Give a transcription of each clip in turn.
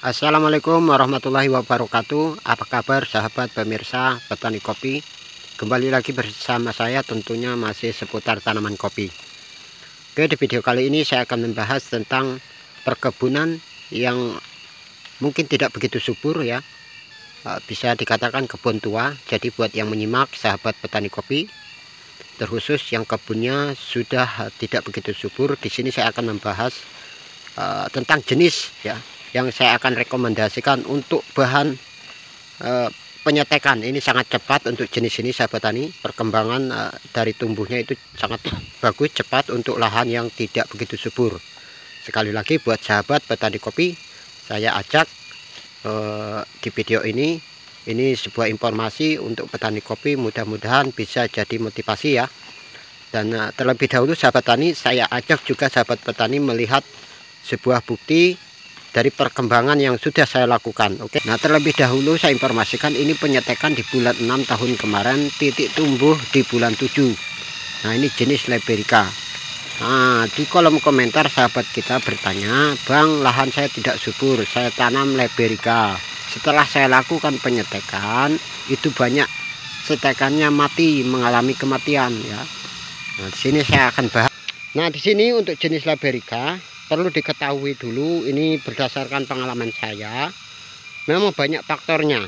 Assalamualaikum warahmatullahi wabarakatuh. Apa kabar sahabat pemirsa petani kopi? Kembali lagi bersama saya, tentunya masih seputar tanaman kopi. Oke, di video kali ini saya akan membahas tentang perkebunan yang mungkin tidak begitu subur ya. Bisa dikatakan kebun tua. Jadi buat yang menyimak sahabat petani kopi, terkhusus yang kebunnya sudah tidak begitu subur, di sini saya akan membahas tentang jenis ya yang saya akan rekomendasikan untuk bahan penyetekan. Ini sangat cepat untuk jenis ini sahabat tani. Perkembangan dari tumbuhnya itu sangat bagus, cepat untuk lahan yang tidak begitu subur. Sekali lagi buat sahabat petani kopi, saya ajak di video ini sebuah informasi untuk petani kopi, mudah-mudahan bisa jadi motivasi ya. Dan terlebih dahulu sahabat tani, saya ajak juga sahabat petani melihat sebuah bukti dari perkembangan yang sudah saya lakukan. Oke. Nah, terlebih dahulu saya informasikan ini penyetekan di bulan 6 tahun kemarin, titik tumbuh di bulan 7. Nah, ini jenis Liberica. Nah, di kolom komentar sahabat kita bertanya, "Bang, lahan saya tidak subur, saya tanam Liberica. Setelah saya lakukan penyetekan, itu banyak setekannya mati, mengalami kematian ya." Nah, di sini saya akan bahas. Nah, di sini untuk jenis Liberica perlu diketahui dulu, ini berdasarkan pengalaman saya, memang banyak faktornya.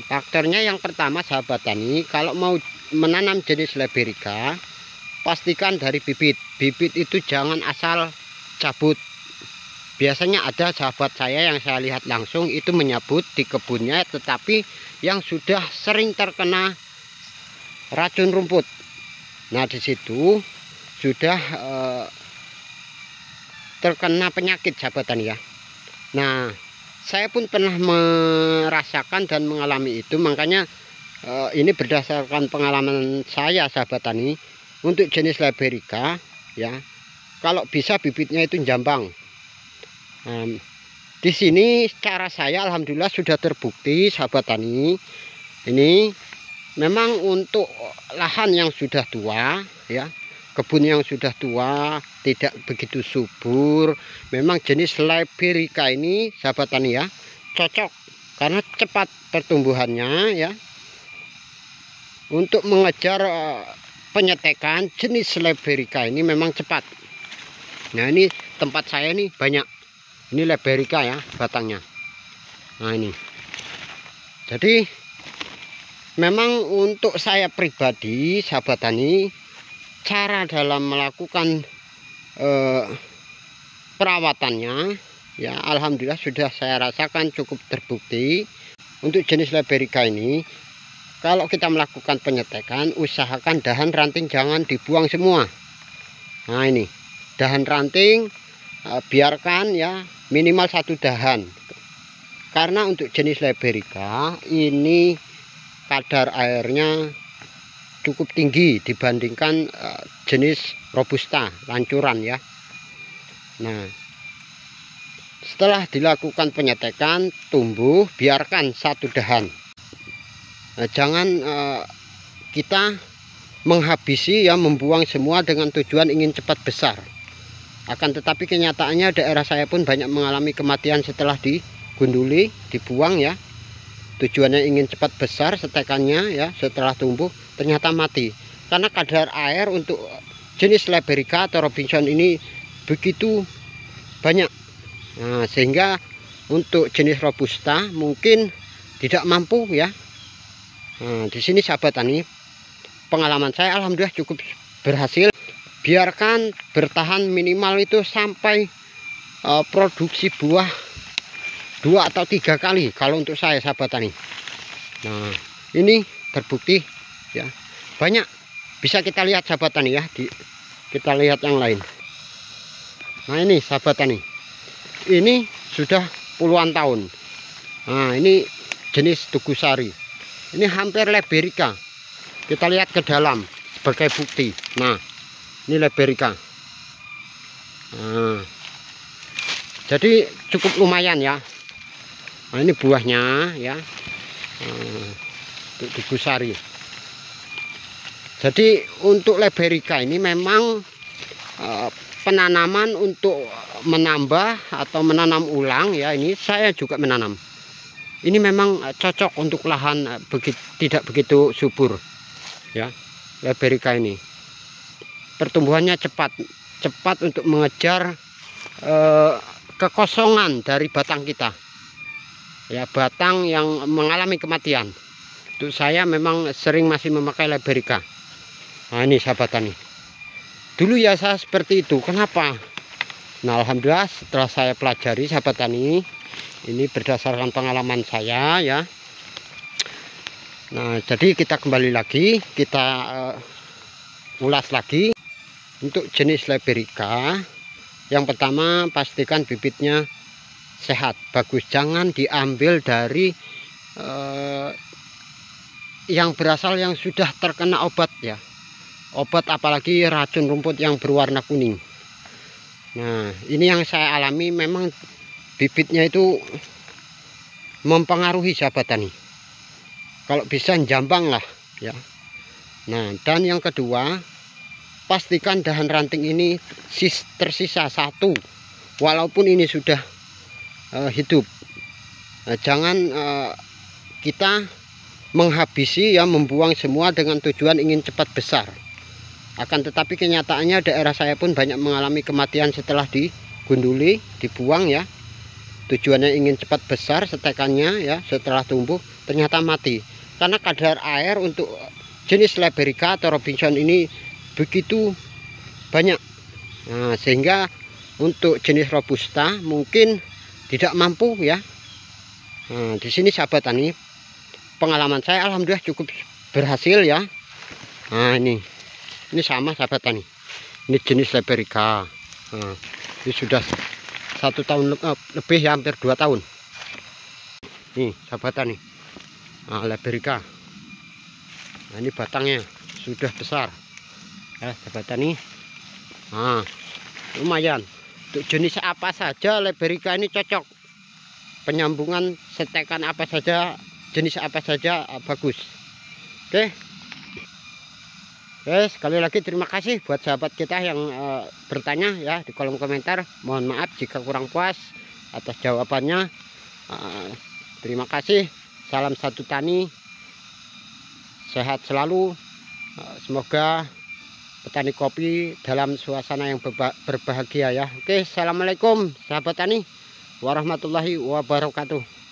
Faktornya yang pertama sahabat tani, kalau mau menanam jenis Liberica, pastikan dari bibit. Bibit itu jangan asal cabut. Biasanya ada sahabat saya yang saya lihat langsung itu menyabut di kebunnya, tetapi yang sudah sering terkena racun rumput. Nah, di situ sudah terkena penyakit sahabat tani ya. Nah, saya pun pernah merasakan dan mengalami itu, makanya ini berdasarkan pengalaman saya sahabat tani. Untuk jenis Liberica ya, kalau bisa bibitnya itu jambang. Di sini cara saya alhamdulillah sudah terbukti sahabat tani. Ini memang untuk lahan yang sudah tua ya, kebun yang sudah tua, tidak begitu subur, memang jenis Liberica ini sahabat tani ya cocok karena cepat pertumbuhannya ya. Untuk mengejar penyetekan, jenis Liberica ini memang cepat. Nah, ini tempat saya nih banyak ini Liberica ya batangnya. Nah, ini jadi memang untuk saya pribadi sahabat tani, cara dalam melakukan perawatannya ya alhamdulillah sudah saya rasakan cukup terbukti. Untuk jenis Liberica ini, kalau kita melakukan penyetekan, usahakan dahan ranting jangan dibuang semua. Nah, ini dahan ranting biarkan ya minimal 1 dahan, karena untuk jenis Liberica ini kadar airnya cukup tinggi dibandingkan jenis Robusta lancuran ya. Nah, setelah dilakukan penyetekan tumbuh, biarkan 1 dahan. Nah, jangan kita menghabisi ya, membuang semua dengan tujuan ingin cepat besar. Akan tetapi kenyataannya daerah saya pun banyak mengalami kematian setelah digunduli, dibuang ya. Tujuannya ingin cepat besar setekannya ya, setelah tumbuh ternyata mati karena kadar air untuk jenis Liberica atau Robinson ini begitu banyak. Nah, sehingga untuk jenis Robusta mungkin tidak mampu ya. Nah, di sini sahabat tani, pengalaman saya alhamdulillah cukup berhasil. Biarkan bertahan minimal itu sampai produksi buah 2 atau 3 kali kalau untuk saya sahabat tani. Nah, ini terbukti ya, banyak bisa kita lihat sahabat tani ya. Kita lihat yang lain. Nah, ini sahabat tani, ini sudah puluhan tahun. Nah, ini jenis Tugusari, ini hampir Liberica. Kita lihat ke dalam sebagai bukti. Nah, ini Liberica. Nah, jadi cukup lumayan ya. Nah, ini buahnya ya, Tugusari. Jadi untuk Liberica ini memang penanaman untuk menambah atau menanam ulang ya, ini saya juga menanam. Ini memang cocok untuk lahan tidak begitu subur ya. Liberica ini pertumbuhannya cepat untuk mengejar kekosongan dari batang kita ya, batang yang mengalami kematian. Untuk saya memang sering masih memakai Liberica. Nah ini sahabat tani, dulu ya saya seperti itu. Kenapa? Nah alhamdulillah setelah saya pelajari sahabat tani, ini berdasarkan pengalaman saya ya. Nah jadi kita kembali lagi, kita ulas lagi untuk jenis Liberica. Yang pertama, pastikan bibitnya sehat, bagus. Jangan diambil dari yang berasal yang sudah terkena obat ya, obat apalagi racun rumput yang berwarna kuning. Nah ini yang saya alami, memang bibitnya itu mempengaruhi sahabat tani. Kalau bisa jambang lah ya. Nah dan yang kedua, pastikan dahan ranting ini tersisa satu, walaupun ini sudah hidup. Nah, jangan kita menghabisi ya, membuang semua dengan tujuan ingin cepat besar. Akan tetapi kenyataannya daerah saya pun banyak mengalami kematian setelah digunduli, dibuang ya. Tujuannya ingin cepat besar setekannya ya, setelah tumbuh ternyata mati. Karena kadar air untuk jenis Liberica atau Robinson ini begitu banyak. Nah, sehingga untuk jenis Robusta mungkin tidak mampu ya. Nah, di sini sahabat tani, pengalaman saya alhamdulillah cukup berhasil ya. Nah ini sama sahabat tani, ini jenis Liberica. Nah, ini sudah 1 tahun lebih ya, hampir 2 tahun nih sahabat tani. Nah, Liberica, nah ini batangnya sudah besar ya sahabat tani. Nah lumayan, untuk jenis apa saja Liberica ini cocok, penyambungan setekan apa saja, jenis apa saja bagus. Oke. Sekali lagi terima kasih buat sahabat kita yang bertanya ya di kolom komentar. Mohon maaf jika kurang puas atas jawabannya. Terima kasih. Salam satu tani, sehat selalu. Semoga petani kopi dalam suasana yang berbahagia ya. Oke, assalamualaikum sahabat tani warahmatullahi wabarakatuh.